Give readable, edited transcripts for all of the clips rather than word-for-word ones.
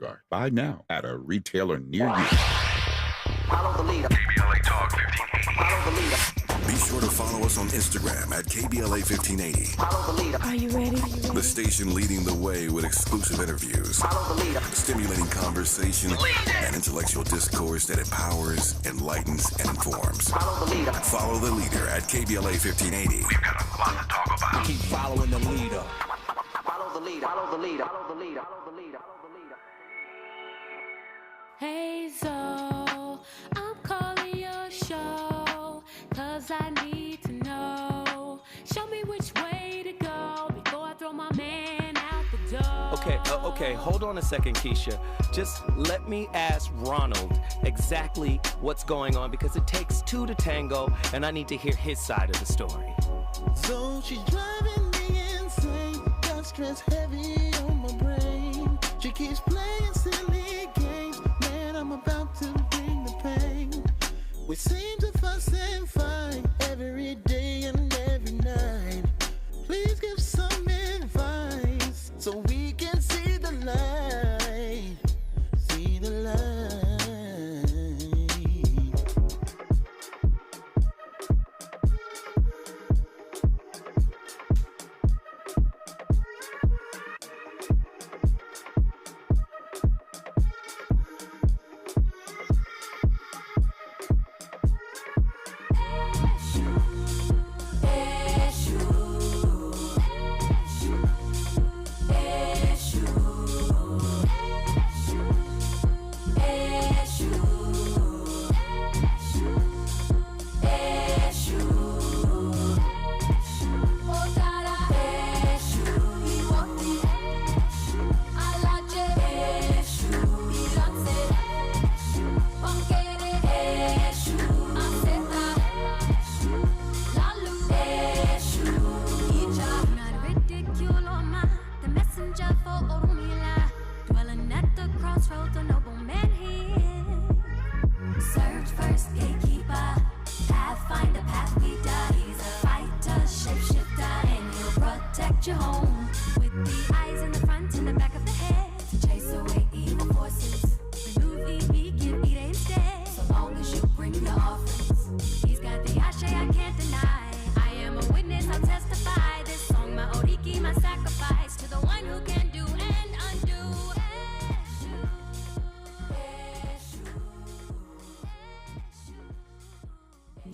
card. Buy now at a retailer near you. Follow the leader. KBLA Talk 1580. Follow the leader. Be sure to follow us on Instagram at KBLA 1580. Follow the leader. Are you ready? The station leading the way with exclusive interviews, Follow the leader. stimulating conversation, and intellectual discourse that empowers, enlightens, and informs. Follow the leader. Follow the leader at KBLA 1580. We've got a lot to talk about. Keep following the leader. Follow the leader. Follow the leader. Follow the leader. Follow the leader. Follow the leader. Hey, so I'm calling your show, 'cause I need to know. Show me which way to go before I throw my man out the door. Okay, hold on a second, Keisha. Just let me ask Ronald exactly what's going on, because it takes two to tango, and I need to hear his side of the story. So she's driving me insane, got stress heavy on my brain. She keeps playing silly games, man, I'm about to bring the pain. We seem to fuss and fight every day and every night. Please give some advice so we can see the light, see the light.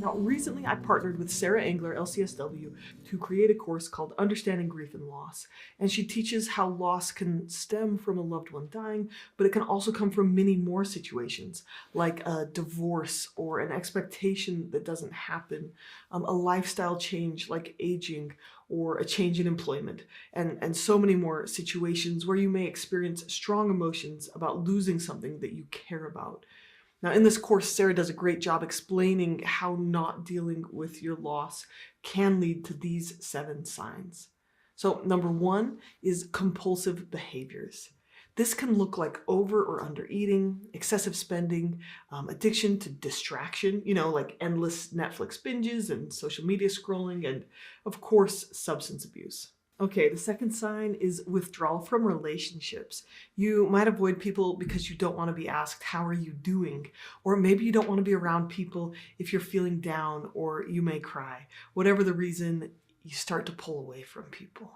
Now, recently I partnered with Sarah Engler, LCSW, to create a course called Understanding Grief and Loss. And she teaches how loss can stem from a loved one dying, but it can also come from many more situations, like a divorce or an expectation that doesn't happen, a lifestyle change like aging, or a change in employment, and so many more situations where you may experience strong emotions about losing something that you care about. Now, in this course, Sarah does a great job explaining how not dealing with your loss can lead to these 7 signs. So number 1 is compulsive behaviors. This can look like over or under eating, excessive spending, addiction to distraction, like endless Netflix binges and social media scrolling, and of course, substance abuse. Okay, the second sign is withdrawal from relationships. You might avoid people because you don't want to be asked, how are you doing? Or maybe you don't want to be around people if you're feeling down, or you may cry. Whatever the reason, you start to pull away from people.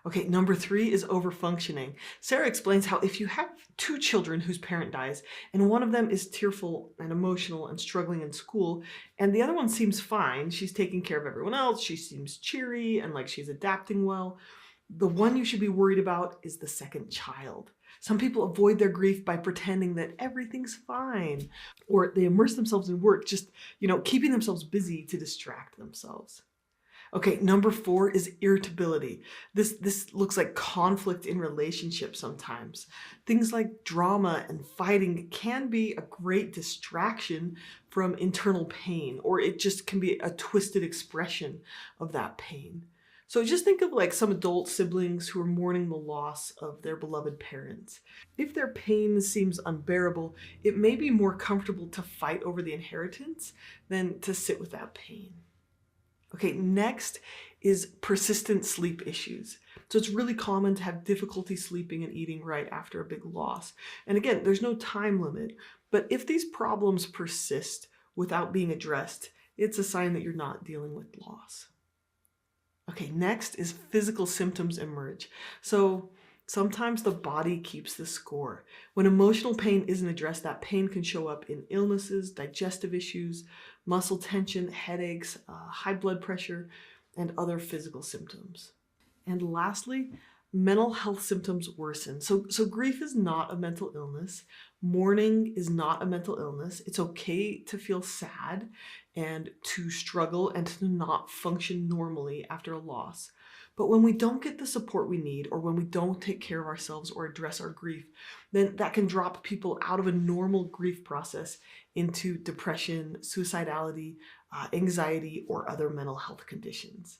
Okay, number 3 is overfunctioning. Sarah explains how if you have 2 children whose parent dies, and one of them is tearful and emotional and struggling in school, and the other one seems fine, she's taking care of everyone else, she seems cheery and like she's adapting well, the one you should be worried about is the second child. Some people avoid their grief by pretending that everything's fine, or they immerse themselves in work, just, keeping themselves busy to distract themselves. Okay, number 4 is irritability. This looks like conflict in relationships sometimes. Things like drama and fighting can be a great distraction from internal pain, or it just can be a twisted expression of that pain. So just think of like some adult siblings who are mourning the loss of their beloved parents. If their pain seems unbearable, it may be more comfortable to fight over the inheritance than to sit with that pain. Okay, next is persistent sleep issues. So it's really common to have difficulty sleeping and eating right after a big loss. And again, there's no time limit, but if these problems persist without being addressed, it's a sign that you're not dealing with loss. Okay, next is physical symptoms emerge. So sometimes the body keeps the score. When emotional pain isn't addressed, that pain can show up in illnesses, digestive issues, muscle tension, headaches, high blood pressure, and other physical symptoms. And lastly, mental health symptoms worsen. So grief is not a mental illness. Mourning is not a mental illness. It's okay to feel sad and to struggle and to not function normally after a loss. But when we don't get the support we need, or when we don't take care of ourselves or address our grief, then that can drop people out of a normal grief process into depression, suicidality, anxiety, or other mental health conditions.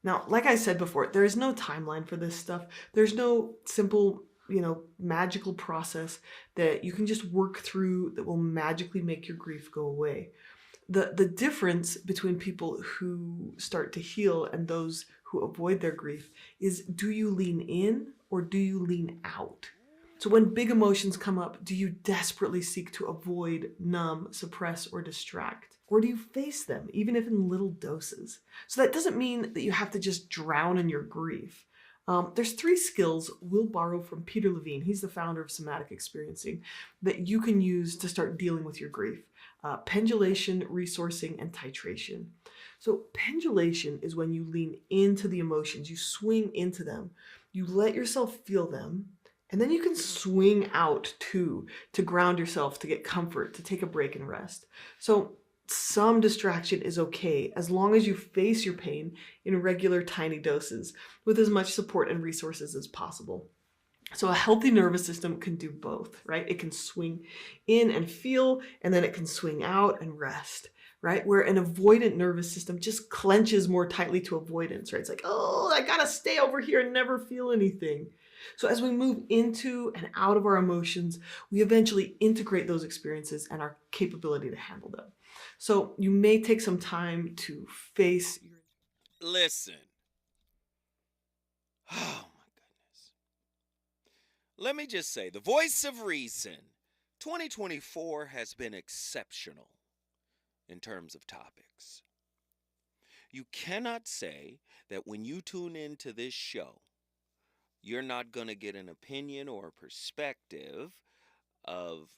Now, like I said before, there is no timeline for this stuff. There's no simple, magical process that you can just work through that will magically make your grief go away. The difference between people who start to heal and those who avoid their grief is, do you lean in or do you lean out? So when big emotions come up, do you desperately seek to avoid, numb, suppress, or distract? Or do you face them, even if in little doses? So that doesn't mean that you have to just drown in your grief. There's 3 skills we'll borrow from Peter Levine. He's the founder of somatic experiencing, that you can use to start dealing with your grief. Pendulation, resourcing, and titration. So pendulation is when you lean into the emotions, you swing into them, you let yourself feel them, and then you can swing out too, to ground yourself, to get comfort, to take a break and rest. So some distraction is okay as long as you face your pain in regular tiny doses with as much support and resources as possible. So a healthy nervous system can do both, right? It can swing in and feel, and then it can swing out and rest, right? Where an avoidant nervous system just clenches more tightly to avoidance, right? It's like, oh, I gotta stay over here and never feel anything. So as we move into and out of our emotions, we eventually integrate those experiences and our capability to handle them. So you may take some time to face your... Listen. Oh my goodness. Let me just say, the voice of reason, 2024 has been exceptional in terms of topics. You cannot say that when you tune into this show, you're not going to get an opinion or a perspective of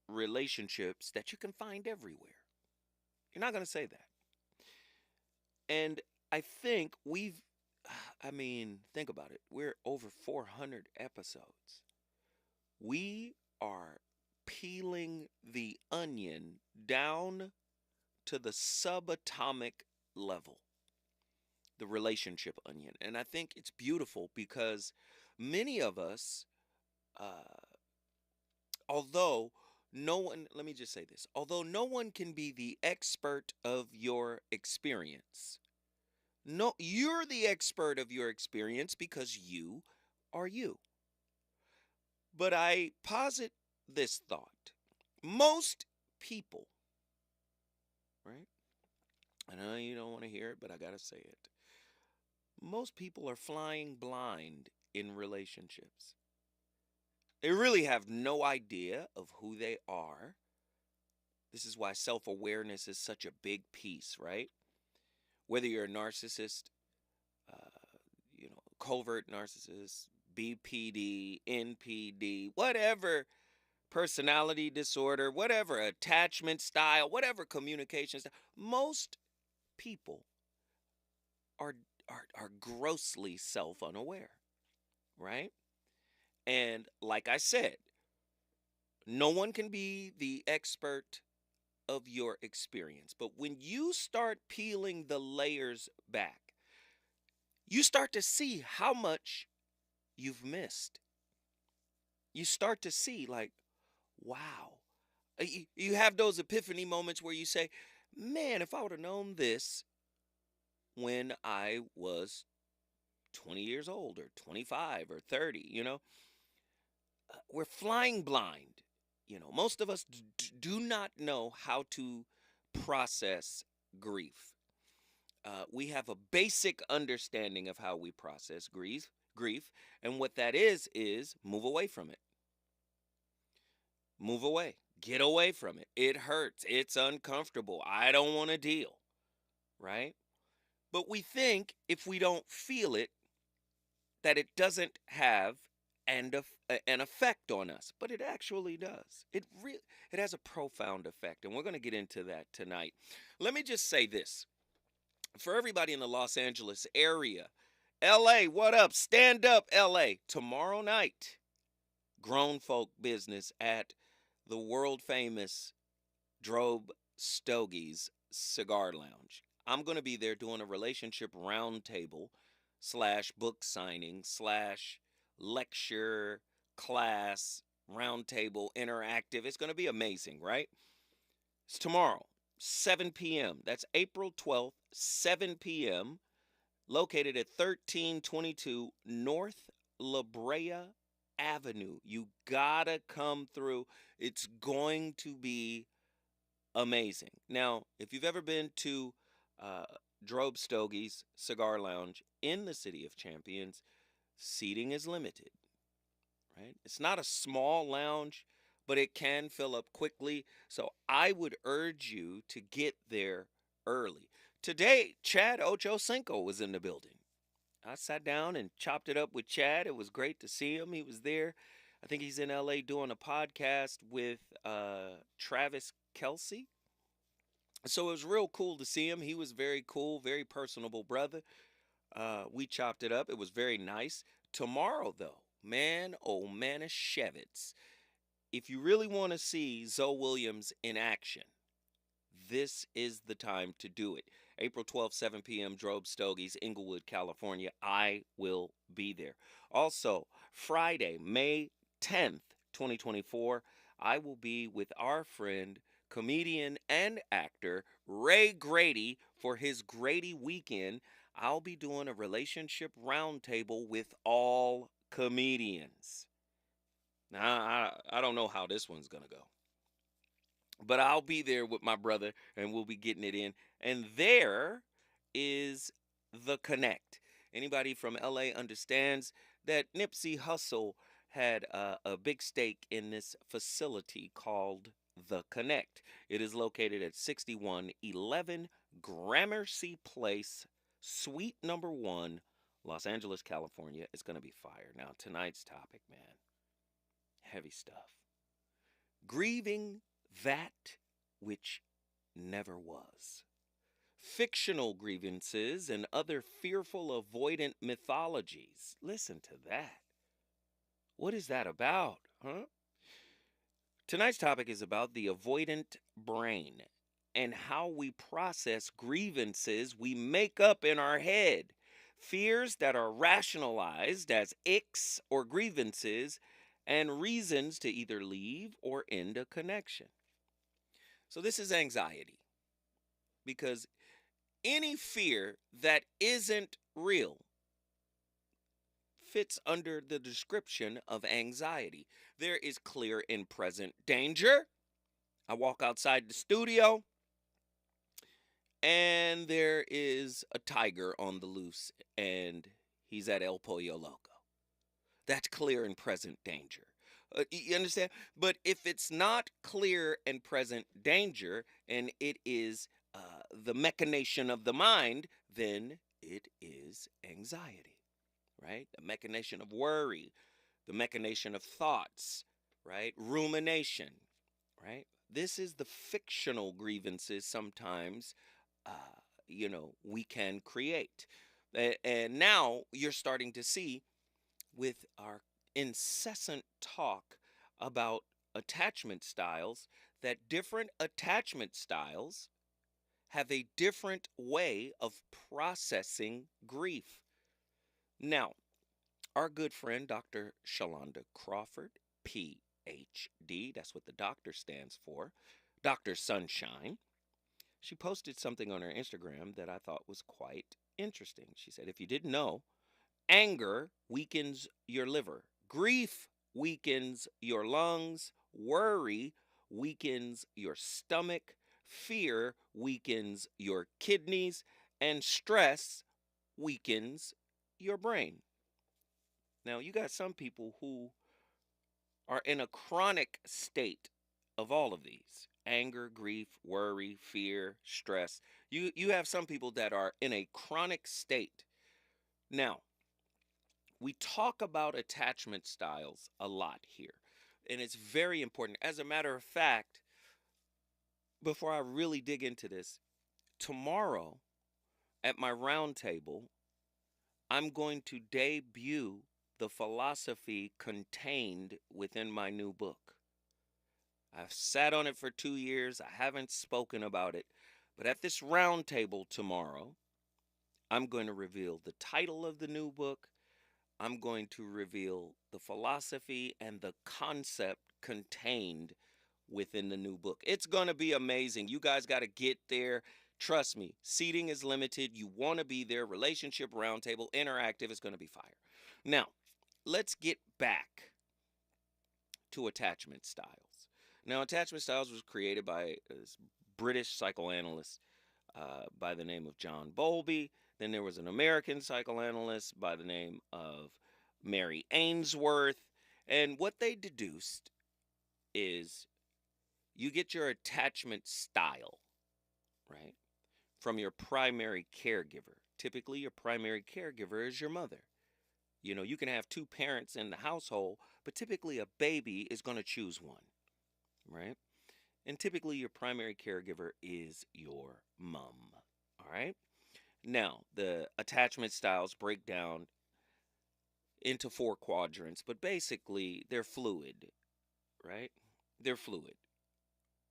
relationships that you can find everywhere. You're not going to say that. And I think think about it. We're over 400 episodes. We are peeling the onion down to the subatomic level. The relationship onion. And I think it's beautiful because many of us, although no one can be the expert of your experience. No, you're the expert of your experience because you are you. But I posit this thought. Most people, right? I know you don't want to hear it, but I got to say it. Most people are flying blind in relationships. They really have no idea of who they are. This is why self-awareness is such a big piece, right? Whether you're a narcissist, covert narcissist, BPD, NPD, whatever personality disorder, whatever attachment style, whatever communication style, most people are grossly self-unaware, right? And like I said, no one can be the expert of your experience. But when you start peeling the layers back, you start to see how much you've missed. You start to see, like, wow. You have those epiphany moments where you say, man, if I would have known this when I was 20 years old or 25 or 30, we're flying blind. Most of us do not know how to process grief. we have a basic understanding of how we process grief, and what that is move away from it. Move away. Get away from it. It hurts. It's uncomfortable. I don't want to deal, right? But we think if we don't feel it, that it doesn't have an effect on us, but it actually does. It has a profound effect, and we're going to get into that tonight. Let me just say this. For everybody in the Los Angeles area, LA, what up? Stand up, LA. Tomorrow night, grown folk business at the world famous Drobe Stogie's Cigar Lounge. I'm going to be there doing a relationship roundtable / book signing / lecture class roundtable interactive. It's going to be amazing, right? It's tomorrow, 7 p.m. That's April 12th, 7 p.m. Located at 1322 North La Brea Avenue. You gotta come through. It's going to be amazing. Now, if you've ever been to Drobe Stogie's Cigar Lounge in the City of Champions, seating is limited, right? It's not a small lounge, but it can fill up quickly. So I would urge you to get there early. Today, Chad Ochocinco was in the building. I sat down and chopped it up with Chad. It was great to see him. He was there. I think he's in LA doing a podcast with Travis Kelce. So it was real cool to see him. He was very cool, very personable brother. We chopped it up. It was very nice. Tomorrow, though, man, oh Manischewitz. If you really want to see Zoe Williams in action, this is the time to do it. April 12th, 7 p.m., Drobe Stogie's, Inglewood, California. I will be there. Also, Friday, May 10th, 2024, I will be with our friend, comedian and actor Ray Grady for his Grady Weekend. I'll be doing a relationship roundtable with all comedians. Now, I don't know how this one's going to go. But I'll be there with my brother, and we'll be getting it in. And there is The Connect. Anybody from LA understands that Nipsey Hussle had a big stake in this facility called The Connect. It is located at 6111 Gramercy Place, Suite number 1, Los Angeles, California. It's going to be fire. Now, tonight's topic, man, heavy stuff. Grieving that which never was. Fictional grievances and other fearful avoidant mythologies. Listen to that. What is that about, huh? Tonight's topic is about the avoidant brain and how we process grievances we make up in our head. Fears that are rationalized as icks or grievances and reasons to either leave or end a connection. So this is anxiety, because any fear that isn't real fits under the description of anxiety. There is clear and present danger. I walk outside the studio and there is a tiger on the loose and he's at El Pollo Loco. That's clear and present danger. You understand? But if it's not clear and present danger and it is the machination of the mind, then it is anxiety, right? The machination of worry, the machination of thoughts, right? Rumination, right? This is the fictional grievances sometimes, we can create. And now you're starting to see with our incessant talk about attachment styles that different attachment styles have a different way of processing grief. Now, our good friend, Dr. Shalonda Crawford, PhD, that's what the doctor stands for, Dr. Sunshine, she posted something on her Instagram that I thought was quite interesting. She said, if you didn't know, anger weakens your liver. Grief weakens your lungs. Worry weakens your stomach. Fear weakens your kidneys. and stress weakens your brain. Now, you got some people who are in a chronic state of all of these: anger, grief, worry, fear, stress. You have some people that are in a chronic state. Now, we talk about attachment styles a lot here, and it's very important. As a matter of fact, before I really dig into this, tomorrow at my roundtable, I'm going to debut the philosophy contained within my new book. I've sat on it for 2 years. I haven't spoken about it. But at this roundtable tomorrow, I'm going to reveal the title of the new book. I'm going to reveal the philosophy and the concept contained within the new book. It's going to be amazing. You guys got to get there. Trust me, seating is limited. You want to be there. Relationship roundtable, interactive. It's going to be fire. Now, let's get back to attachment styles. Now, attachment styles was created by a British psychoanalyst by the name of John Bowlby. Then there was an American psychoanalyst by the name of Mary Ainsworth. And what they deduced is you get your attachment style, right, from your primary caregiver. Typically, your primary caregiver is your mother. You know, you can have two parents in the household, but typically a baby is going to choose one, right? And typically your primary caregiver is your mom, all right? Now, the attachment styles break down into 4 quadrants, but basically they're fluid, right? They're fluid.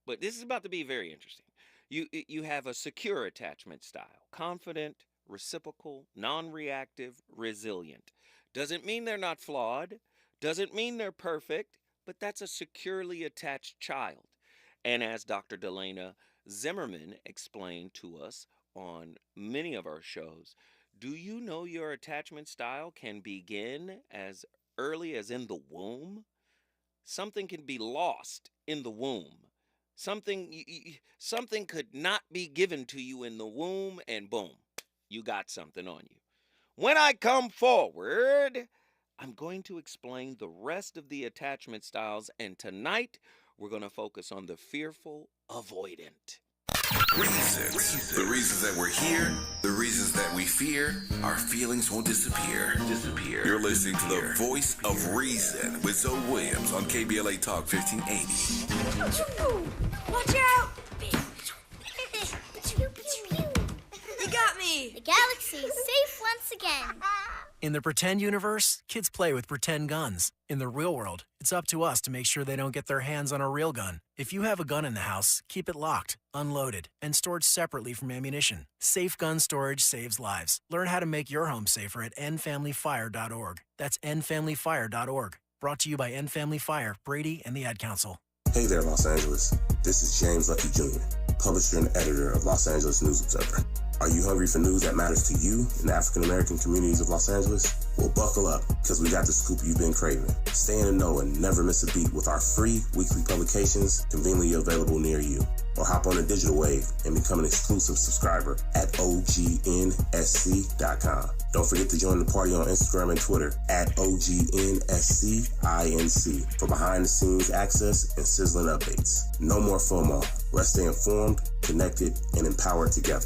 But this is about to be very interesting. You have a secure attachment style: confident, reciprocal, non-reactive, resilient. Doesn't mean they're not flawed, doesn't mean they're perfect, but that's a securely attached child. And as Dr. Delana Zimmerman explained to us on many of our shows, do you know your attachment style can begin as early as in the womb? Something can be lost in the womb. Something could not be given to you in the womb, and boom, you got something on you. When I come forward, I'm going to explain the rest of the attachment styles, and tonight we're going to focus on the fearful avoidant. Reasons. The reasons that we're here, the reasons that we fear, our feelings won't disappear. You're listening to the voice of reason with Zoe Williams on KBLA Talk 1580. Watch out! You got me! The galaxy is safe once again. In the pretend universe, kids play with pretend guns. In the real world, it's up to us to make sure they don't get their hands on a real gun. If you have a gun in the house, keep it locked, unloaded, and stored separately from ammunition. Safe gun storage saves lives. Learn how to make your home safer at endfamilyfire.org. That's endfamilyfire.org. Brought to you by End Family Fire, Brady, and the Ad Council. Hey there, Los Angeles. This is James Lucky Jr., publisher and editor of Los Angeles News Observer. Are you hungry for news that matters to you in the African-American communities of Los Angeles? Well, buckle up, because we got the scoop you've been craving. Stay in the know and never miss a beat with our free weekly publications conveniently available near you. Or hop on the digital wave and become an exclusive subscriber at OGNSC.com. Don't forget to join the party on Instagram and Twitter at OGNSCINC for behind-the-scenes access and sizzling updates. No more FOMO. Let's stay informed, connected, and empowered together.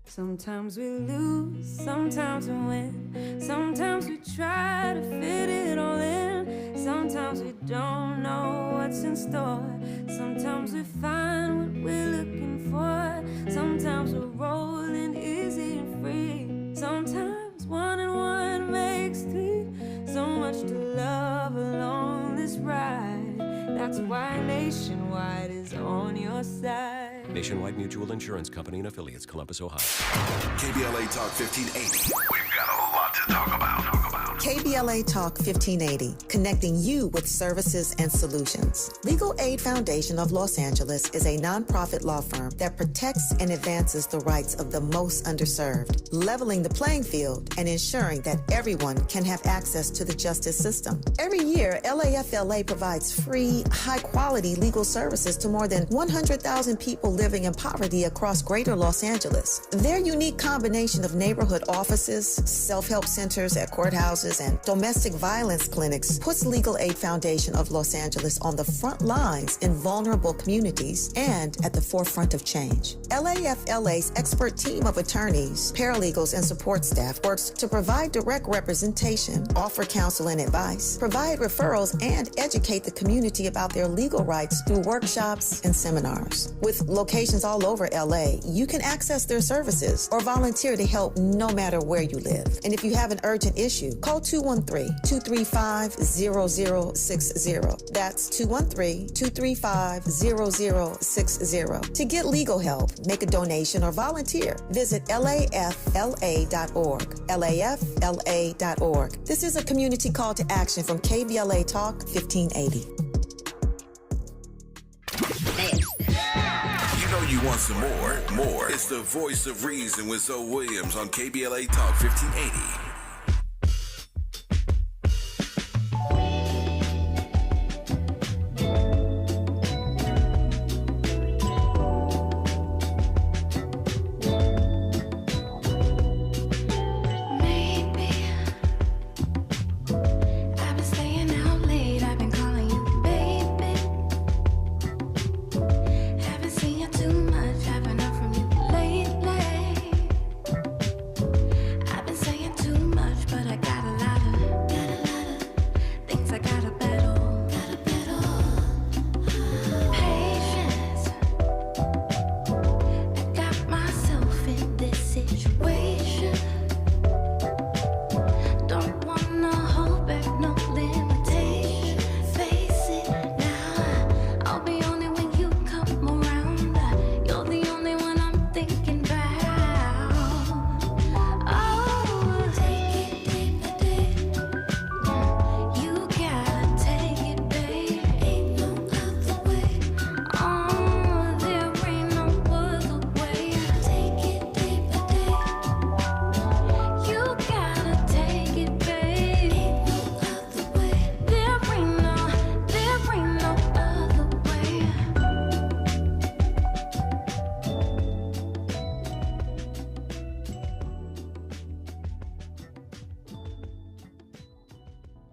Sometimes we lose, sometimes we win. Sometimes we try to fit it all in. Sometimes we don't know what's in store. Sometimes we find what we're looking for. Sometimes we're rolling easy and free. Sometimes 1 and 1 makes 3. So much to love along this ride. That's why Nationwide is on your side. Nationwide Mutual Insurance Company and affiliates, Columbus, Ohio. KBLA Talk 1580. We've got a lot to KBLA Talk 1580, connecting you with services and solutions. Legal Aid Foundation of Los Angeles is a nonprofit law firm that protects and advances the rights of the most underserved, leveling the playing field and ensuring that everyone can have access to the justice system. Every year, LAFLA provides free, high-quality legal services to more than 100,000 people living in poverty across greater Los Angeles. Their unique combination of neighborhood offices, self-help centers at courthouses, and domestic violence clinics puts Legal Aid Foundation of Los Angeles on the front lines in vulnerable communities and at the forefront of change. LAFLA's expert team of attorneys, paralegals, and support staff works to provide direct representation, offer counsel and advice, provide referrals, and educate the community about their legal rights through workshops and seminars. With locations all over LA, you can access their services or volunteer to help no matter where you live. And if you have an urgent issue, call 213-235-0060. That's 213-235-0060. To get legal help, make a donation, or volunteer, visit lafla.org. lafla.org. This is a community call to action from KBLA Talk 1580. You know you want some more. It's the Voice of Reason with Zoe Williams on KBLA Talk 1580.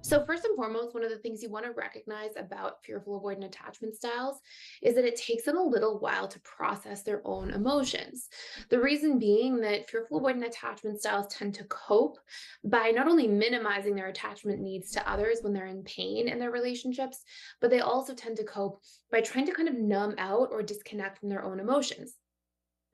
So first and foremost, one of the things you want to recognize about fearful avoidant attachment styles is that it takes them a little while to process their own emotions. The reason being that fearful avoidant attachment styles tend to cope by not only minimizing their attachment needs to others when they're in pain in their relationships, but they also tend to cope by trying to kind of numb out or disconnect from their own emotions.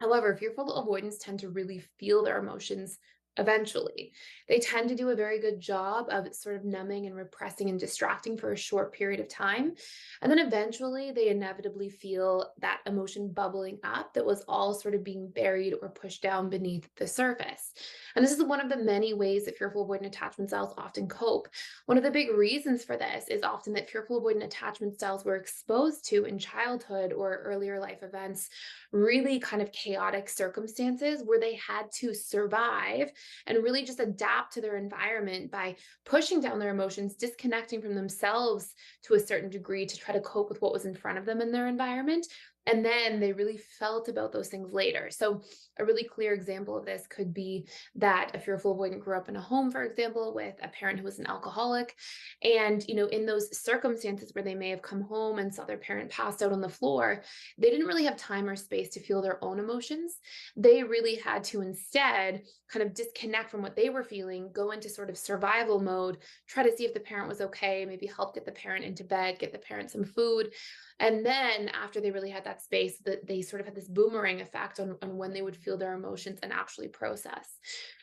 However, fearful avoidants tend to really feel their emotions eventually. They tend to do a very good job of sort of numbing and repressing and distracting for a short period of time. And then eventually they inevitably feel that emotion bubbling up that was all sort of being buried or pushed down beneath the surface. And this is one of the many ways that fearful avoidant attachment styles often cope. One of the big reasons for this is often that fearful avoidant attachment styles were exposed to in childhood or earlier life events really kind of chaotic circumstances where they had to survive and really just adapt to their environment by pushing down their emotions, disconnecting from themselves to a certain degree to try to cope with what was in front of them in their environment. And then they really felt about those things later. So a really clear example of this could be that a fearful avoidant grew up in a home, for example, with a parent who was an alcoholic. And, in those circumstances where they may have come home and saw their parent passed out on the floor, they didn't really have time or space to feel their own emotions. They really had to instead kind of disconnect from what they were feeling, go into sort of survival mode, try to see if the parent was okay, maybe help get the parent into bed, get the parent some food. And then after they really had that space, that they sort of had this boomerang effect on when they would feel their emotions and actually process.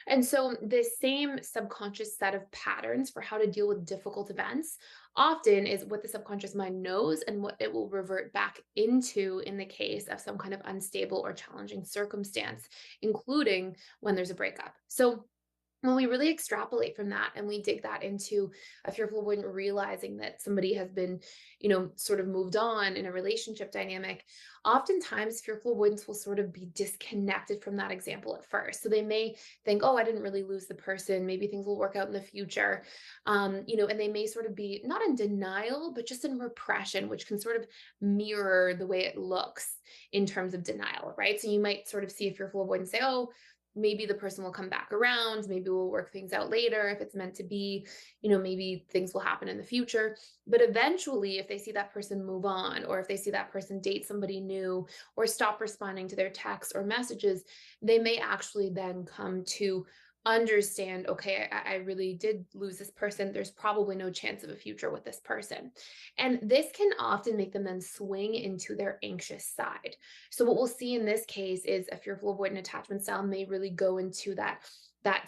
And so this same subconscious set of patterns for how to deal with difficult events often is what the subconscious mind knows and what it will revert back into in the case of some kind of unstable or challenging circumstance, including when there's a breakup. So When we really extrapolate from that and we dig that into a fearful avoidant realizing that somebody has been, sort of moved on in a relationship dynamic, oftentimes fearful avoidance will sort of be disconnected from that example at first. So they may think, oh, I didn't really lose the person. Maybe things will work out in the future. And they may sort of be not in denial, but just in repression, which can sort of mirror the way it looks in terms of denial, right? So you might sort of see a fearful avoidance say, oh, maybe the person will come back around, maybe we'll work things out later if it's meant to be, maybe things will happen in the future. But eventually, if they see that person move on, or if they see that person date somebody new, or stop responding to their texts or messages, they may actually then come to understand, okay, I really did lose this person. There's probably no chance of a future with this person. And this can often make them then swing into their anxious side. So what we'll see in this case is a fearful avoidant attachment style may really go into that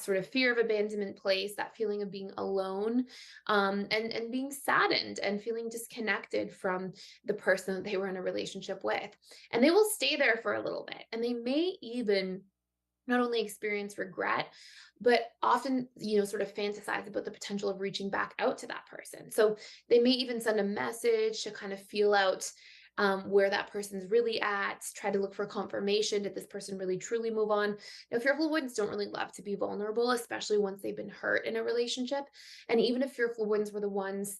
sort of fear of abandonment place, that feeling of being alone, and being saddened and feeling disconnected from the person that they were in a relationship with. And they will stay there for a little bit, and they may even not only experience regret, but often, sort of fantasize about the potential of reaching back out to that person. So they may even send a message to kind of feel out where that person's really at, try to look for confirmation. Did this person really truly move on? Now, fearful avoidants don't really love to be vulnerable, especially once they've been hurt in a relationship. And even if fearful avoidants were the ones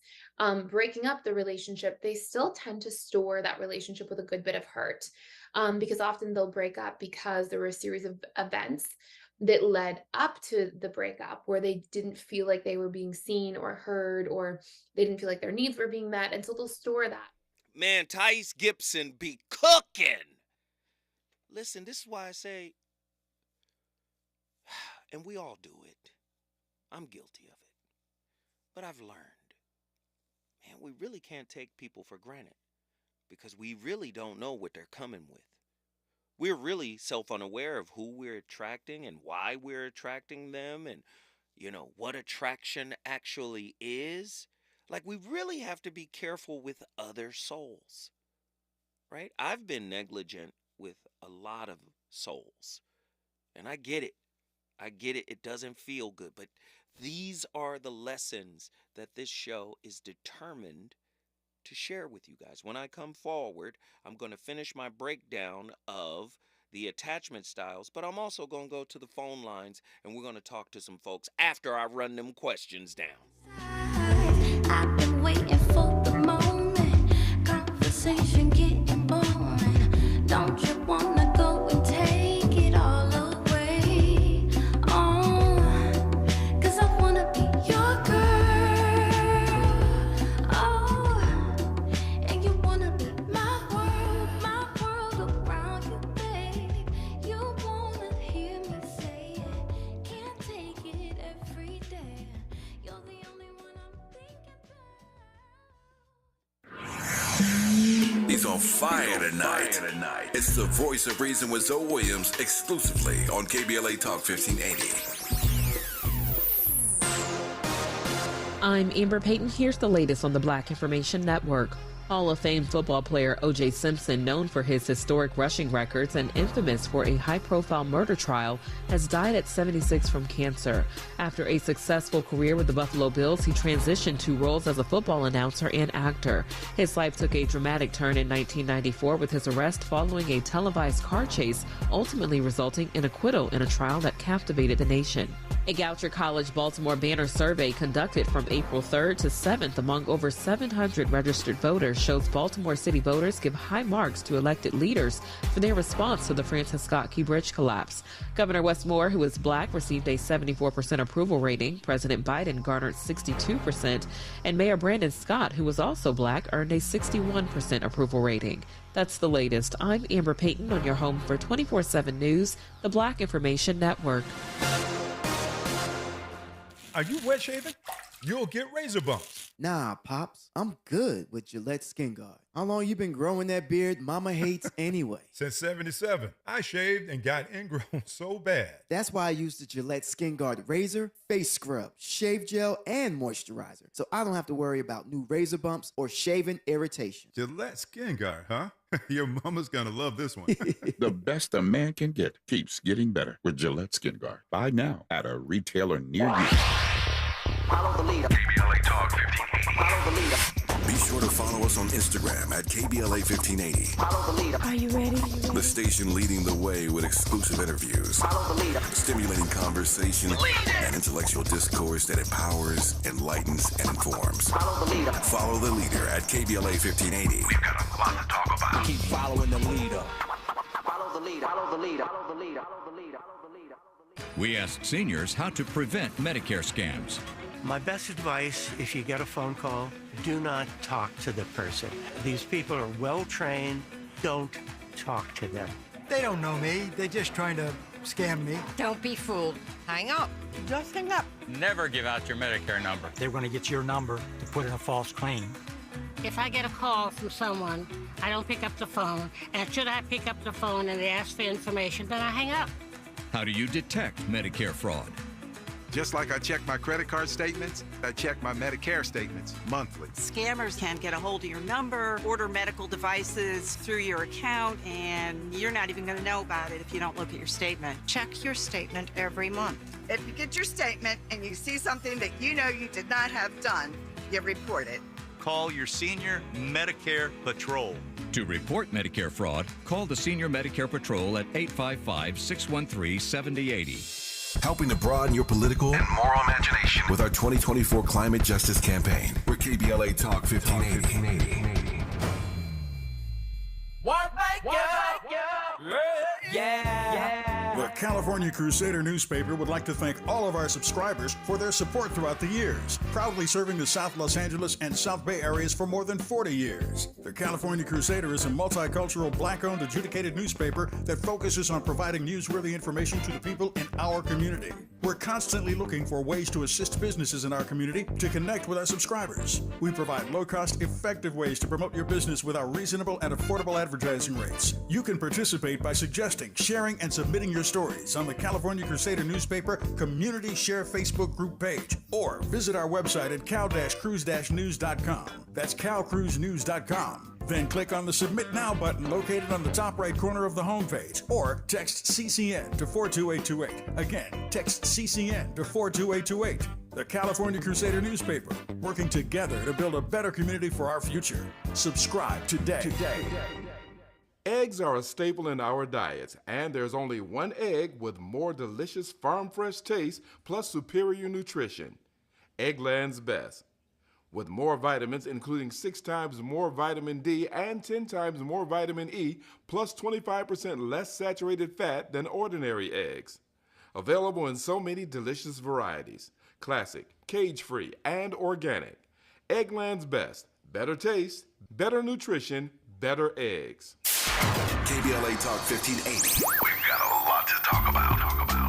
breaking up the relationship, they still tend to store that relationship with a good bit of hurt. Because often they'll break up because there were a series of events that led up to the breakup where they didn't feel like they were being seen or heard, or they didn't feel like their needs were being met. And so they'll store that. Man, Thais Gibson be cooking. Listen, this is why I say, and we all do it. I'm guilty of it. But I've learned, man, we really can't take people for granted because we really don't know what they're coming with. We're really self-unaware of who we're attracting and why we're attracting them and, what attraction actually is. Like, we really have to be careful with other souls, right? I've been negligent with a lot of souls, and I get it. It doesn't feel good, but these are the lessons that this show is determined to share with you guys. When I come forward, I'm going to finish my breakdown of the attachment styles, but I'm also going to go to the phone lines and we're going to talk to some folks after I run them questions down. I've been waiting for the moment, conversation getting boring. Don't you wanna go and take it all away? Oh, 'cause I wanna be your girl. Oh, and you wanna be my world around you, babe. You wanna hear me say it, can't take it every day. You're the only one I'm thinking. He's on fire tonight. It's the Voice of Reason with Zoe Williams, exclusively on KBLA Talk 1580. I'm Amber Payton. Here's the latest on the Black Information Network. Hall of Fame football player O.J. Simpson, known for his historic rushing records and infamous for a high-profile murder trial, has died at 76 from cancer. After a successful career with the Buffalo Bills, he transitioned to roles as a football announcer and actor. His life took a dramatic turn in 1994 with his arrest following a televised car chase, ultimately resulting in acquittal in a trial that captivated the nation. A Goucher College Baltimore Banner survey conducted from April 3rd to 7th among over 700 registered voters shows Baltimore City voters give high marks to elected leaders for their response to the Francis Scott Key Bridge collapse. Governor Wes Moore, who is black, received a 74% approval rating. President Biden garnered 62%, and Mayor Brandon Scott, who was also black, earned a 61% approval rating. That's the latest. I'm Amber Payton on your home for 24/7 News, the Black Information Network. Are you wet shaving? You'll get razor bumps. Nah, Pops, I'm good with Gillette Skin Guard. How long you been growing that beard Mama hates anyway? Since 77. I shaved and got ingrown so bad. That's why I use the Gillette Skin Guard razor, face scrub, shave gel, and moisturizer, so I don't have to worry about new razor bumps or shaving irritation. Gillette Skin Guard, huh? Your mama's going to love this one. The best a man can get keeps getting better with Gillette Skin Guard. Buy now at a retailer near you. Follow the leader. KBLA Talk 1580. Follow the leader. Be sure to follow us on Instagram at KBLA 1580. Follow the leader. Are you ready? The station leading the way with exclusive interviews, Follow the leader. stimulating conversation, and intellectual discourse that empowers, enlightens, and informs. Follow the leader. Follow the leader at KBLA 1580. We've got a lot to talk about. Keep following the leader. Follow the leader. Follow the leader. Follow the leader. Follow the leader. Follow the leader. We asked seniors how to prevent Medicare scams. My best advice, if you get a phone call, do not talk to the person. These people are well trained. Don't talk to them. They don't know me. They're just trying to scam me. Don't be fooled. Hang up. Just hang up. Never give out your Medicare number. They're going to get your number to put in a false claim. If I get a call from someone, I don't pick up the phone. And should I pick up the phone and they ask for information, then I hang up. How do you detect Medicare fraud? Just like I check my credit card statements, I check my Medicare statements monthly. Scammers can get a hold of your number, order medical devices through your account, and you're not even going to know about it if you don't look at your statement. Check your statement every month. If you get your statement and you see something that you know you did not have done, you report it. Call your senior Medicare Patrol. To report Medicare fraud, call the Senior Medicare Patrol at 855-613-7080. Helping to broaden your political and moral imagination with our 2024 Climate Justice Campaign. We're KBLA Talk 1580. The California Crusader newspaper would like to thank all of our subscribers for their support throughout the years, proudly serving the South Los Angeles and South Bay areas for more than 40 years. The California Crusader is a multicultural, black-owned, adjudicated newspaper that focuses on providing newsworthy information to the people in our community. We're constantly looking for ways to assist businesses in our community to connect with our subscribers. We provide low-cost, effective ways to promote your business with our reasonable and affordable advertising rates. You can participate by suggesting, sharing, and submitting your stories on the California Crusader newspaper Community Share Facebook group page, or visit our website at cal-cruise-news.com. That's calcruisenews.com. Then click on the Submit Now button located on the top right corner of the homepage, or text CCN to 42828. Again, text CCN to 42828. The California Crusader newspaper, working together to build a better community for our future. Subscribe today. Eggs are a staple in our diets, and there's only one egg with more delicious farm-fresh taste plus superior nutrition. Eggland's Best. With more vitamins, including 6 times more vitamin D and 10 times more vitamin E, plus 25% less saturated fat than ordinary eggs. Available in so many delicious varieties: classic, cage-free, and organic. Eggland's Best. Better taste, better nutrition, better eggs. KBLA Talk 1580. We've got a lot to talk about.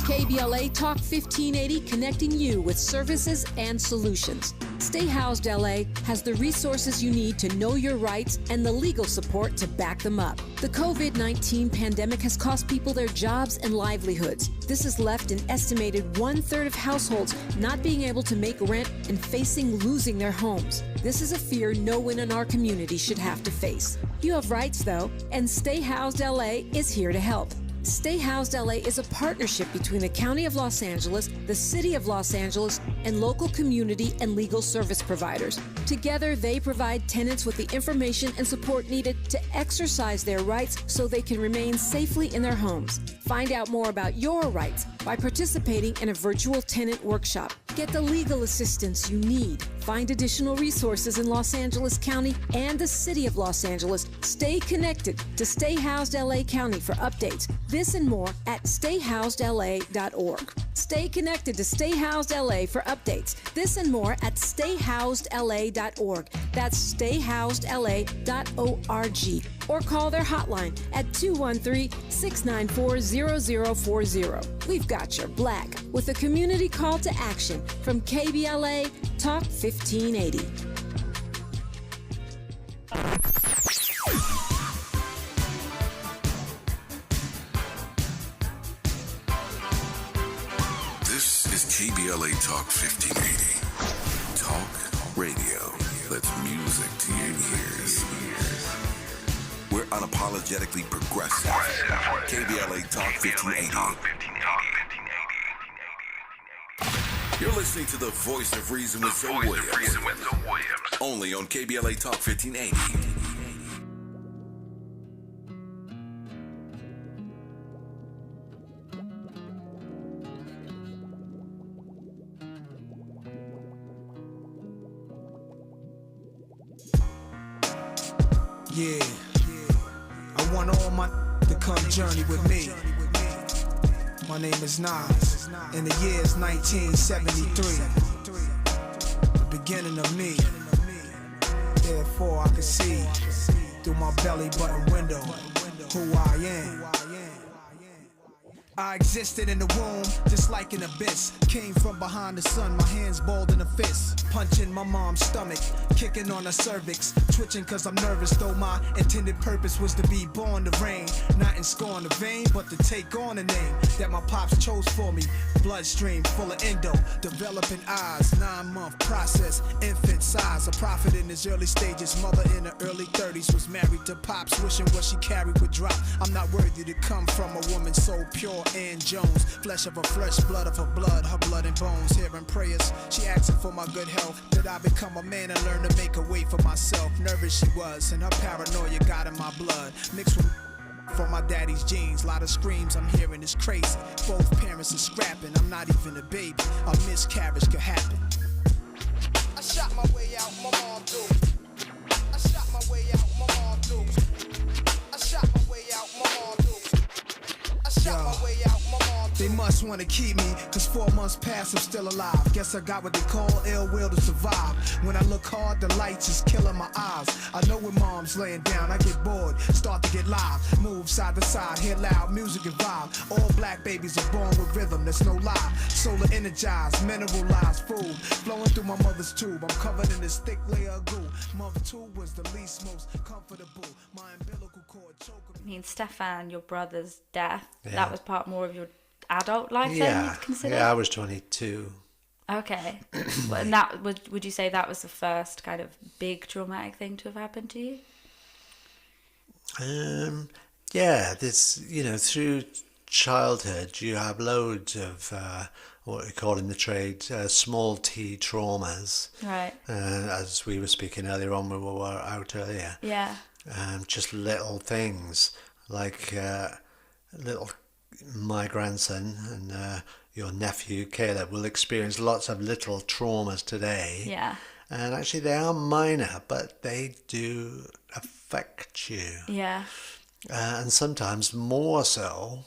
KBLA Talk 1580, connecting you with services and solutions. Stay Housed LA has the resources you need to know your rights and the legal support to back them up. The COVID-19 pandemic has cost people their jobs and livelihoods. This has left an estimated 1/3 of households not being able to make rent and facing losing their homes. This is a fear no one in our community should have to face. You have rights, though, and Stay Housed LA is here to help. Stay Housed LA is a partnership between the County of Los Angeles, the City of Los Angeles, and local community and legal service providers. Together, they provide tenants with the information and support needed to exercise their rights so they can remain safely in their homes. Find out more about your rights by participating in a virtual tenant workshop. Get the legal assistance you need. Find additional resources in Los Angeles County and the City of Los Angeles. Stay connected to Stay Housed LA County for updates. This and more at stayhousedla.org. Stay connected to Stay Housed LA for updates. This and more at stayhousedla.org. That's stayhousedla.org. Or call their hotline at 213-694-0040. We've got your black with a community call to action from KBLA Talk 1580. This is KBLA Talk 1580. Talk radio. That's music to your ears. We're unapologetically progressive. KBLA Talk 1580. You're listening to the voice of reason with Zoe Williams. Only on KBLA Talk 1580. Yeah, I want all my to come journey with me. My name is Nas, and the year is 1973. The beginning of me. Therefore I can see through my belly button window who I am. I existed in the womb, just like an abyss. Came from behind the sun, my hands balled in a fist. Punching my mom's stomach, kicking on her cervix. Twitching cause I'm nervous, though my intended purpose was to be born to reign. Not in scorn the vein, but to take on a name that my pops chose for me. Bloodstream full of endo, developing eyes. 9-month process, infant size. A prophet in his early stages, mother in her early 30s. Was married to pops, wishing what she carried would drop. I'm not worthy to come from a woman so pure. Ann Jones, flesh of her flesh, blood of her blood and bones. Hearing prayers, she asking for my good health. That I become a man and learn to make a way for myself. Nervous she was, and her paranoia got in my blood. Mixed with from my daddy's genes. Lot of screams I'm hearing is crazy. Both parents are scrapping, I'm not even a baby. A miscarriage could happen. I shot my way out, my mom do. I shot my way out, my mom do. I shot my way out, my mom do. I shot my way out, my mom do. They must wanna keep me, cause 4 months past I'm still alive. Guess I got what they call ill will to survive. When I look hard, the lights is killing my eyes. I know when mom's laying down, I get bored, start to get live. Move side to side, hear loud music and vibe. All black babies are born with rhythm, that's no lie. Solar energized, mineralized food, flowing through my mother's tube. I'm covered in this thick layer of goo. Mother 2 was the least most comfortable. My umbilical cord choking. I mean, Stefan, your brother's death, Yeah. that was part more of your adult life then, Yeah, you'd consider? yeah, I was 22. Okay. Well, and that would you say that was the first kind of big traumatic thing to have happened to you? Yeah, this, through childhood, you have loads of what we call in the trade small t traumas. Right. As we were speaking earlier on, we were out earlier. Yeah. Just little things like my grandson and your nephew Caleb will experience lots of little traumas today. Yeah. And actually they are minor, but they do affect you. Yeah. And sometimes more so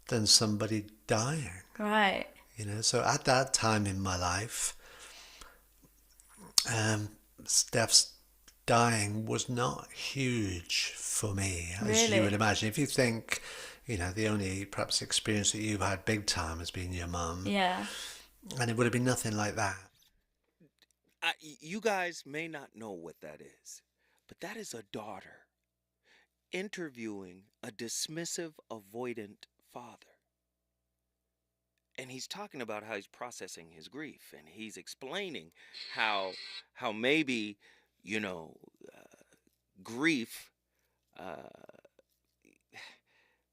than somebody dying. Right. So at that time in my life, Steph's dying was not huge for me, as you would imagine. If you think, the only perhaps experience that you've had big time has been your mum. Yeah. And it would have been nothing like that. You guys may not know what that is, but that is a daughter interviewing a dismissive, avoidant father. And he's talking about how he's processing his grief, and he's explaining how maybe, grief,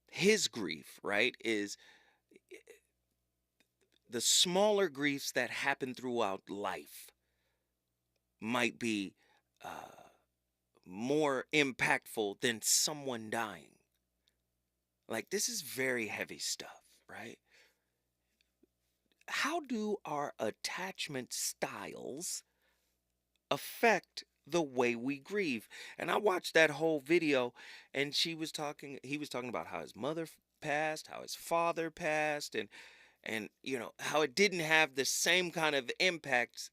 his grief, right, is the smaller griefs that happen throughout life might be more impactful than someone dying. Like, this is very heavy stuff, right? How do our attachment styles affect the way we grieve? And I watched that whole video, and he was talking about how his mother passed, how his father passed, and how it didn't have the same kind of impact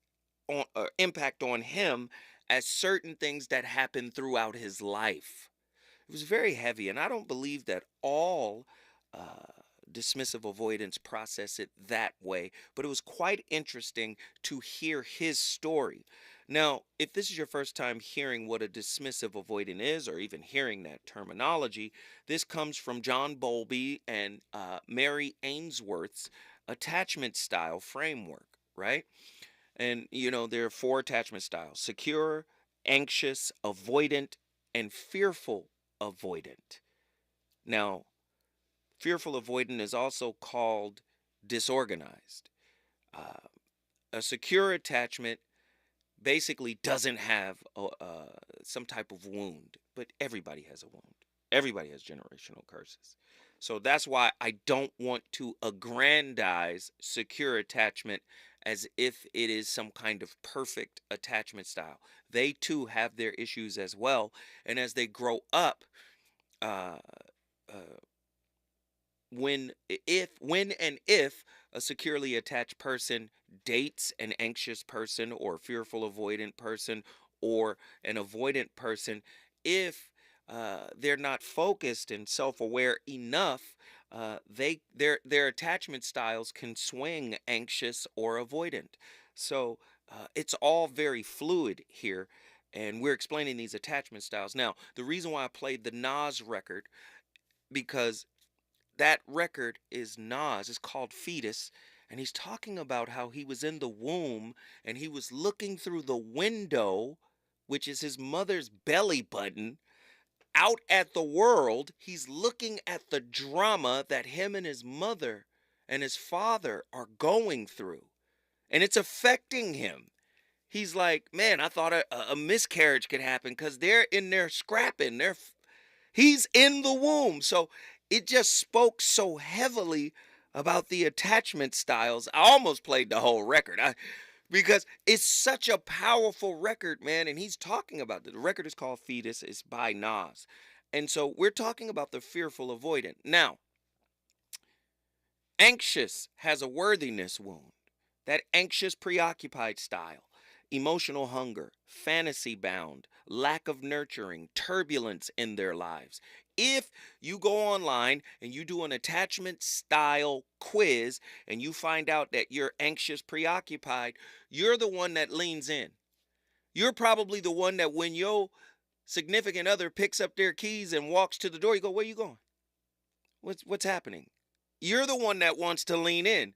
on him as certain things that happened throughout his life. It was very heavy, and I don't believe that all dismissive avoidance process it that way, but it was quite interesting to hear his story. Now, if this is your first time hearing what a dismissive avoidant is, or even hearing that terminology, this comes from John Bowlby and Mary Ainsworth's attachment style framework, right? And, there are 4 attachment styles: secure, anxious, avoidant, and fearful avoidant. Now, fearful avoidant is also called disorganized. A secure attachment basically doesn't have some type of wound, but everybody has a wound. Everybody has generational curses. So that's why I don't want to aggrandize secure attachment as if it is some kind of perfect attachment style. They too have their issues as well. And as they grow up, when and if a securely attached person dates an anxious person or fearful avoidant person or an avoidant person, if they're not focused and self-aware enough, their attachment styles can swing anxious or avoidant. So it's all very fluid here, and we're explaining these attachment styles. Now, the reason why I played the Nas record, because that record is Nas, it's called Fetus, and he's talking about how he was in the womb and he was looking through the window, which is his mother's belly button, out at the world. He's looking at the drama that him and his mother and his father are going through, and it's affecting him. He's like, man, I thought a miscarriage could happen because they're in there scrapping. He's in the womb. So it just spoke so heavily about the attachment styles. I almost played the whole record because it's such a powerful record, man. And he's talking about it. The record is called Fetus. It's by Nas. And so we're talking about the fearful avoidant. Now, anxious has a worthiness wound. That anxious preoccupied style. Emotional hunger, fantasy bound, lack of nurturing, turbulence in their lives. If you go online and you do an attachment style quiz and you find out that you're anxious, preoccupied, you're the one that leans in. You're probably the one that when your significant other picks up their keys and walks to the door, you go, where you going? What's happening? You're the one that wants to lean in.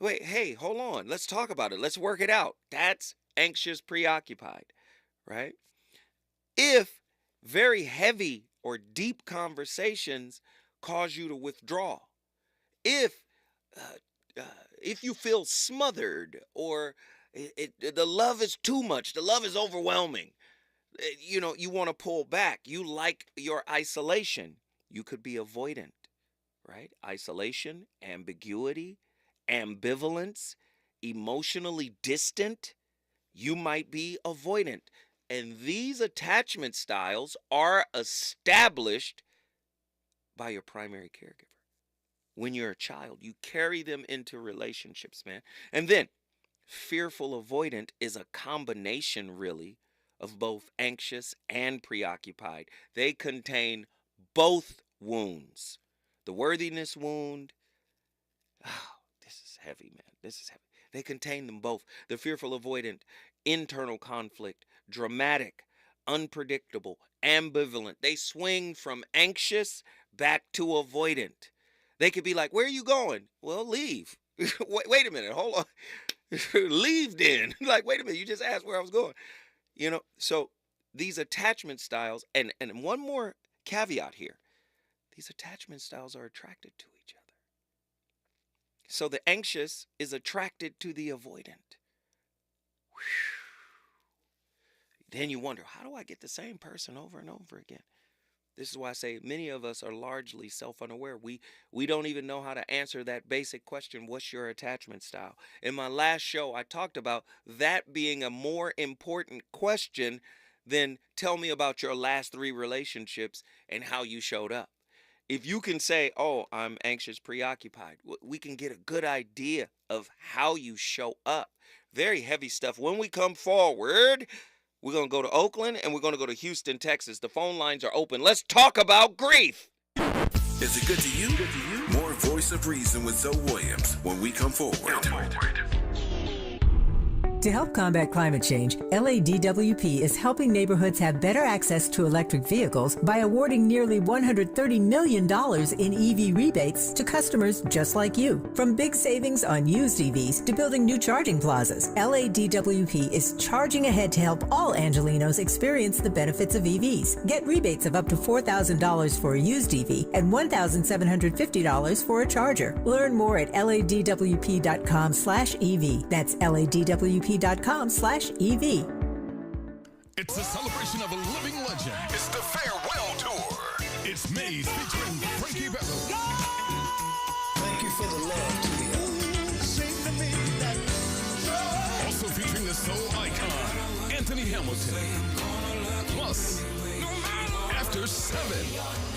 Wait, hey, hold on. Let's talk about it. Let's work it out. That's anxious, preoccupied, right? If very heavy or deep conversations cause you to withdraw, if you feel smothered or the love is too much, the love is overwhelming, you want to pull back. You like your isolation. You could be avoidant, right? Isolation, ambiguity, ambivalence, emotionally distant, you might be avoidant. And these attachment styles are established by your primary caregiver. When you're a child, you carry them into relationships, man. And then fearful avoidant is a combination, really, of both anxious and preoccupied. They contain both wounds. The worthiness wound, this is heavy, man. This is heavy. They contain them both. The fearful avoidant, internal conflict, dramatic, unpredictable, ambivalent. They swing from anxious back to avoidant. They could be like, where are you going? Well, leave. Wait a minute. Hold on. Leave then. Like, wait a minute. You just asked where I was going. So these attachment styles, and one more caveat here. These attachment styles are attracted to each other. So the anxious is attracted to the avoidant. Then you wonder, how do I get the same person over and over again? This is why I say many of us are largely self-unaware. We don't even know how to answer that basic question, what's your attachment style? In my last show, I talked about that being a more important question than tell me about your last 3 relationships and how you showed up. If you can say, oh, I'm anxious, preoccupied, we can get a good idea of how you show up. Very heavy stuff. When we come forward, we're going to go to Oakland and we're going to go to Houston, Texas. The phone lines are open. Let's talk about grief. Is it good to you? More Voice of Reason with Zoe Williams when we come forward. To help combat climate change, LADWP is helping neighborhoods have better access to electric vehicles by awarding nearly $130 million in EV rebates to customers just like you. From big savings on used EVs to building new charging plazas, LADWP is charging ahead to help all Angelinos experience the benefits of EVs. Get rebates of up to $4,000 for a used EV and $1,750 for a charger. Learn more at ladwp.com/EV. That's ladwp.com/EV. It's a celebration of a living legend. It's the farewell tour. It's Maze featuring Frankie Beverly. Thank you for the love to the sing to me that Also featuring the soul icon, Anthony Hamilton. Plus, After 7.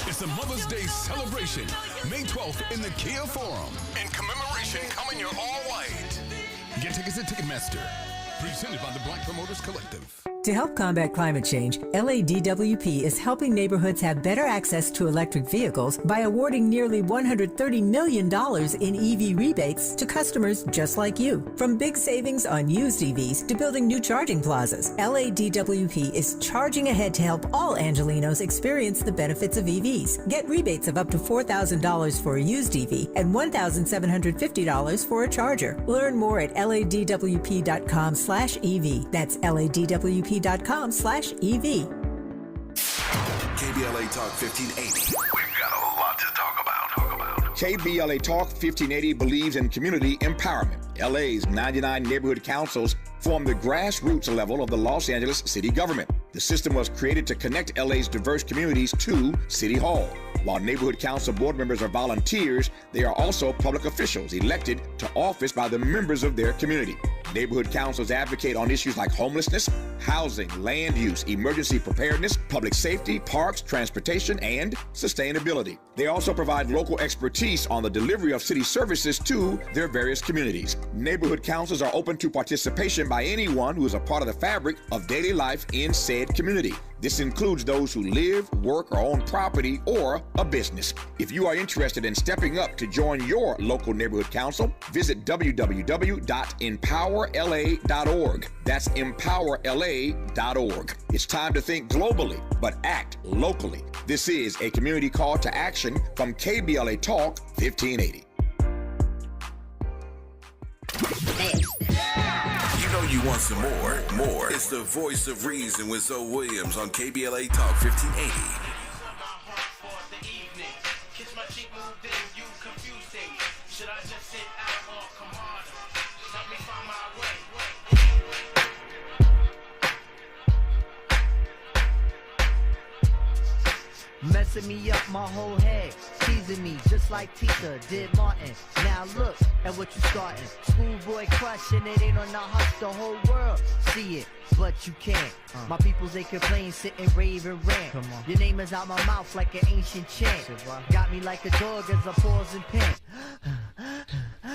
It's a Mother's Day celebration, May 12th in the Kia Forum. In commemoration, come in your all white. Get tickets at Ticketmaster. Presented by the Black Promoters Collective. To help combat climate change, LADWP is helping neighborhoods have better access to electric vehicles by awarding nearly $130 million in EV rebates to customers just like you. From big savings on used EVs to building new charging plazas, LADWP is charging ahead to help all Angelinos experience the benefits of EVs. Get rebates of up to $4,000 for a used EV and $1,750 for a charger. Learn more at ladwp.com/EV. That's ladwp.com/EV. KBLA Talk 1580. We've got a lot to talk about. KBLA Talk 1580 believes in community empowerment. LA's 99 neighborhood councils form the grassroots level of the Los Angeles city government. The system was created to connect LA's diverse communities to City Hall. While neighborhood council board members are volunteers, they are also public officials elected to office by the members of their community. Neighborhood councils advocate on issues like homelessness, housing, land use, emergency preparedness, public safety, parks, transportation, and sustainability. They also provide local expertise on the delivery of city services to their various communities. Neighborhood councils are open to participation by anyone who is a part of the fabric of daily life in said community. This includes those who live, work, or own property or a business. If you are interested in stepping up to join your local neighborhood council, visit www.empowerla.org. That's empowerla.org. It's time to think globally, but act locally. This is a community call to action from KBLA Talk 1580. You know you want some more. It's the voice of reason with Zoe Williams on KBLA Talk 1580. Messing me up my whole head, teasing me just like Tita did Martin. Now look at what you starting. Schoolboy crushing it ain't on the hush, the whole world see it, but you can't. My peoples they complain, sit and rave and rant. Your name is out my mouth like an ancient chant. Got me like a dog as I pause and pant.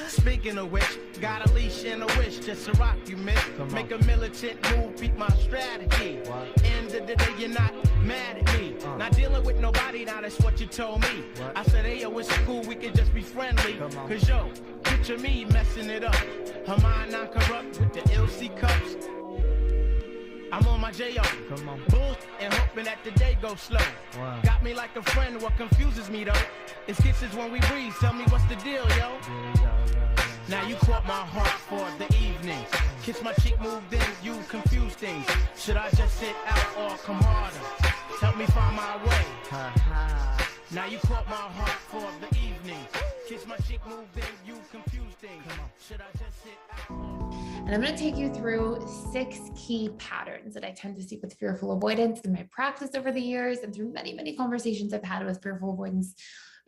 Speaking of which, got a leash and a wish just to rock you, miss. Make a militant move, beat my strategy. End of the day, you're not mad at me. Not dealing with nobody, now that's what you told me. I said, hey, yo, it's cool, we can just be friendly. Cause yo, picture me messing it up. Her mind not corrupt with the LC cups. I'm on my J.O. Bull and hoping that the day goes slow. Got me like a friend, what confuses me though is kisses when we breathe. Tell me what's the deal, yo? Now you caught my heart for the evening. Kiss my cheek, moved in, you confuse things. Should I just sit out or come harder? Help me find my way. Now you caught my heart for the evening. Kiss my cheek, moved in, you confuse things. Should I just sit out or... And I'm going to take you through 6 key patterns that I tend to see with fearful avoidance in my practice over the years and through many, many conversations I've had with fearful avoidance,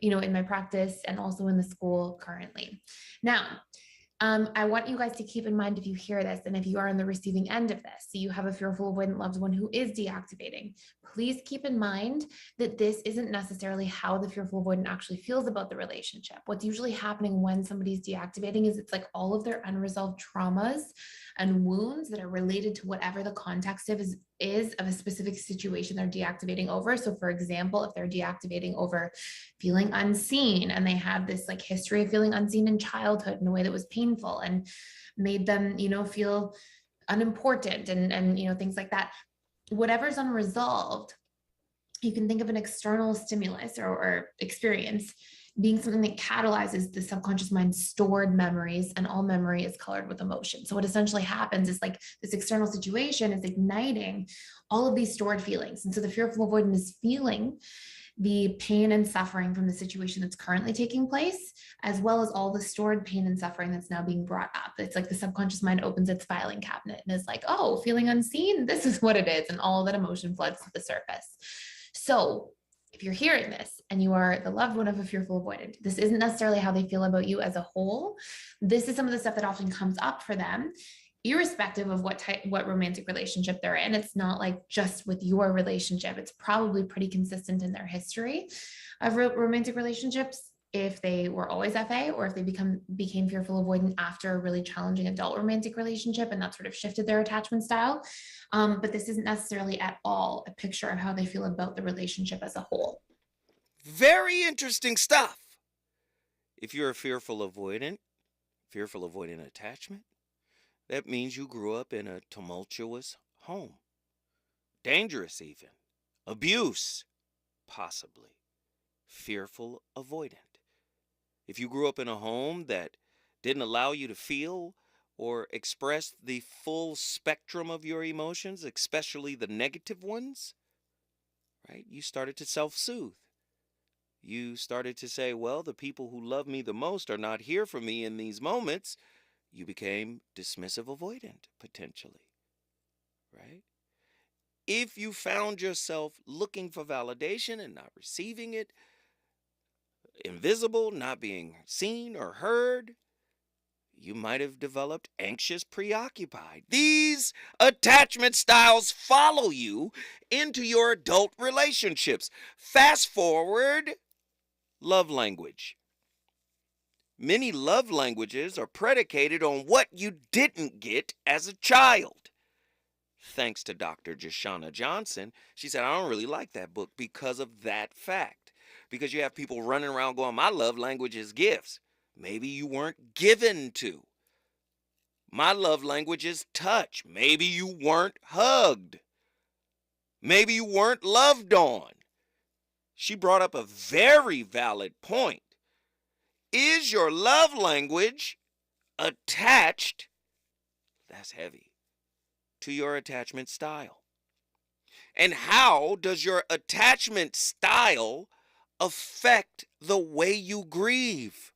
in my practice and also in the school currently. Now, I want you guys to keep in mind if you hear this and if you are on the receiving end of this, so you have a fearful avoidant loved one who is deactivating, please keep in mind that this isn't necessarily how the fearful avoidant actually feels about the relationship. What's usually happening when somebody's deactivating is it's like all of their unresolved traumas and wounds that are related to whatever the context is of a specific situation they're deactivating over. So for example, if they're deactivating over feeling unseen and they have this like history of feeling unseen in childhood in a way that was painful and made them, feel unimportant and things like that. Whatever's unresolved, you can think of an external stimulus or experience being something that catalyzes the subconscious mind's stored memories, and all memory is colored with emotion. So what essentially happens is like this external situation is igniting all of these stored feelings. And so the fearful avoidant is feeling the pain and suffering from the situation that's currently taking place, as well as all the stored pain and suffering that's now being brought up. It's like the subconscious mind opens its filing cabinet and is like, oh, feeling unseen, this is what it is. And all that emotion floods to the surface. So if you're hearing this and you are the loved one of a fearful avoidant, this isn't necessarily how they feel about you as a whole. This is some of the stuff that often comes up for them, irrespective of what romantic relationship they're in. It's not like just with your relationship. It's probably pretty consistent in their history of romantic relationships, if they were always FA, or if they became fearful avoidant after a really challenging adult romantic relationship, and that sort of shifted their attachment style. But this isn't necessarily at all a picture of how they feel about the relationship as a whole. Very interesting stuff. If you're a fearful avoidant attachment, that means you grew up in a tumultuous home. Dangerous even. Abuse, possibly. Fearful avoidant. If you grew up in a home that didn't allow you to feel or express the full spectrum of your emotions, especially the negative ones, right? You started to self-soothe. You started to say, well, the people who love me the most are not here for me in these moments. You became dismissive avoidant, potentially, right? If you found yourself looking for validation and not receiving it, invisible, not being seen or heard, you might have developed anxious preoccupied. These attachment styles follow you into your adult relationships. Fast forward, love language. Many love languages are predicated on what you didn't get as a child. Thanks to Dr. Jashana Johnson, she said, I don't really like that book because of that fact. Because you have people running around going, my love language is gifts. Maybe you weren't given to. My love language is touch. Maybe you weren't hugged. Maybe you weren't loved on. She brought up a very valid point. Is your love language attached, that's heavy, to your attachment style? And how does your attachment style affect the way you grieve?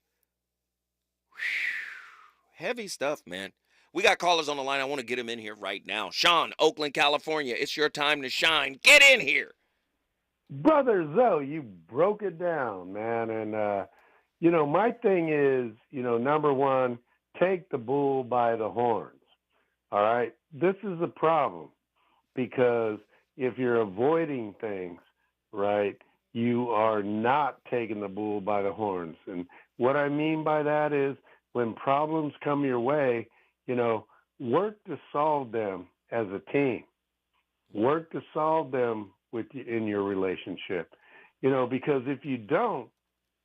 Whew. Heavy stuff, man. We got callers on the line. I want to get them in here right now. Sean, Oakland, California. It's your time to shine. Get in here. Brother Zoe, you broke it down, man. And, my thing is, number one, take the bull by the horns. All right. This is a problem because if you're avoiding things, right, you are not taking the bull by the horns. And what I mean by that is when problems come your way, work to solve them as a team. Work to solve them in your relationship, because if you don't,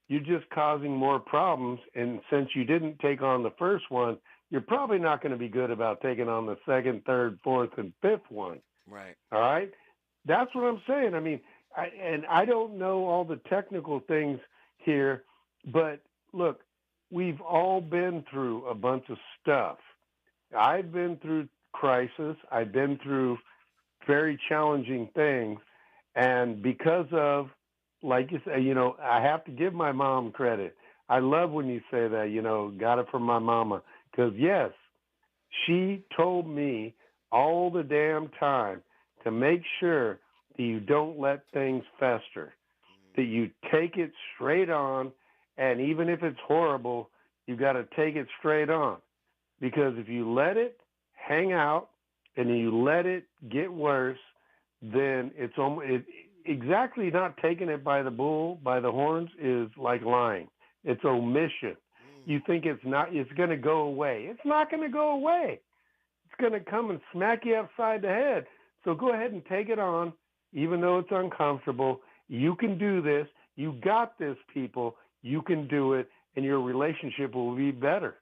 you're just causing more problems. And since you didn't take on the first one, you're probably not going to be good about taking on the second, third, fourth, and fifth one. Right. All right. That's what I'm saying. I mean, I don't know all the technical things here, but look, we've all been through a bunch of stuff. I've been through crisis. I've been through very challenging things. And because of, like you say, I have to give my mom credit. I love when you say that, got it from my mama. Because, yes, she told me all the damn time to make sure that you don't let things fester, that you take it straight on. And even if it's horrible, you got to take it straight on. Because if you let it hang out and you let it get worse, then it's exactly not taking it by the bull, by the horns is like lying. It's omission. You think it's going to go away. It's not going to go away. It's going to come and smack you upside the head. So go ahead and take it on, even though it's uncomfortable. You can do this. You got this, people. You can do it, and your relationship will be better.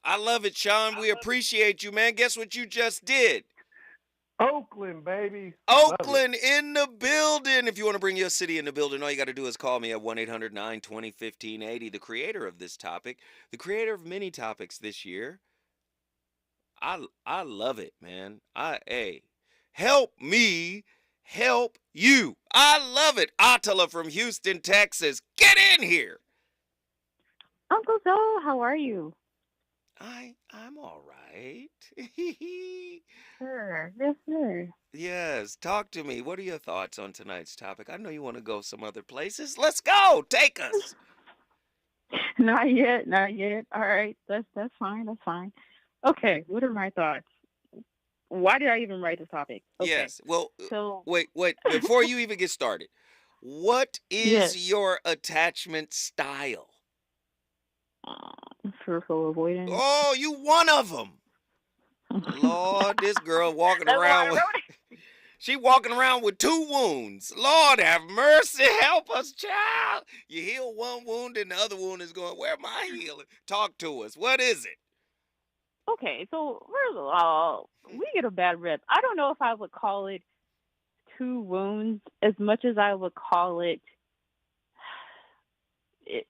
I love it, Sean. We appreciate you, man. Guess what you just did? Oakland, baby. Oakland in the building. If you want to bring your city in the building, all you got to do is call me at 1-800-920-1580. The creator of this topic, the creator of many topics this year. I love it, man. Help me help you. I love it. Attila from Houston, Texas. Get in here. Uncle Joe, how are you? I'm all right. Sure. Yes, sir. Yes, talk to me. What are your thoughts on tonight's topic? I know you want to go some other places. Let's go. Take us. Not yet. All right. That's fine. Okay, what are my thoughts? Why did I even write this topic? Okay. Yes. Well, so wait. Before you even get started, what is your attachment style? Fearful avoidance. Oh, you one of them. Lord, this girl walking around she walking around with 2 wounds. Lord have mercy, help us, child. You heal one wound and the other wound is going, where am I healing? Talk to us. What is it? Okay, so first of all, we get a bad rep. I don't know if I would call it 2 wounds as much as I would call it.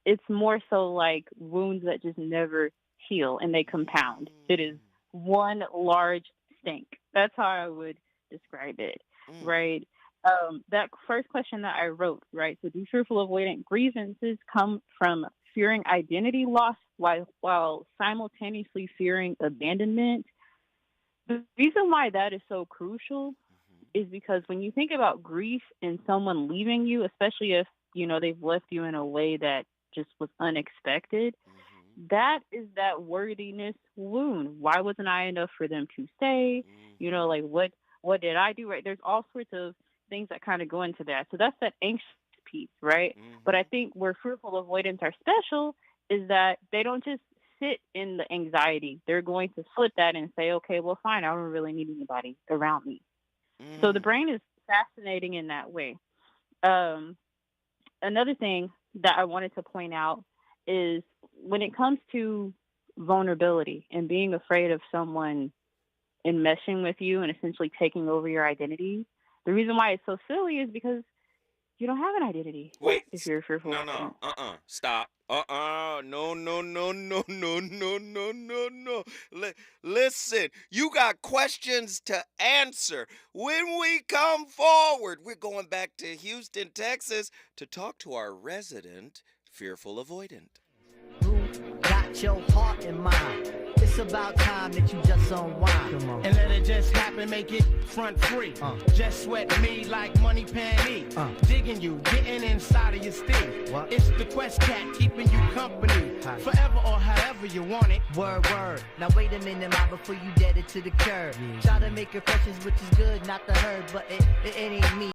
It's more so like wounds that just never heal and they compound. It is one large stink. That's how I would describe it, right? That first question that I wrote, right? So do fearful avoidant grievances come from fearing identity loss while simultaneously fearing abandonment? The reason why that is so crucial is because when you think about grief and someone leaving you, especially if, they've left you in a way that just was unexpected, that is that worthiness wound. Why wasn't I enough for them to stay? What did I do right? There's all sorts of things that kind of go into that. So that's that anxious piece, right? But I think where fearful avoidants are special is that they don't just sit in the anxiety. They're going to flip that and say, okay, well, fine, I don't really need anybody around me. So the brain is fascinating in that way. Another thing that I wanted to point out is when it comes to vulnerability and being afraid of someone enmeshing with you and essentially taking over your identity, the reason why it's so silly is because you don't have an identity. Wait. If you're fearful. No. Stop. No. Listen, you got questions to answer. When we come forward, we're going back to Houston, Texas to talk to our resident fearful avoidant. Got your heart in mind. It's about time that you just unwind. And let it just happen, make it front free. Just sweat me like money panty. Digging you, getting inside of your steam. It's the Quest Cat keeping you company. Forever or however you want it. Word. Now wait a minute, ma, before you dead it to the curb. Try to make impressions, which is good, not the herd, but it ain't me.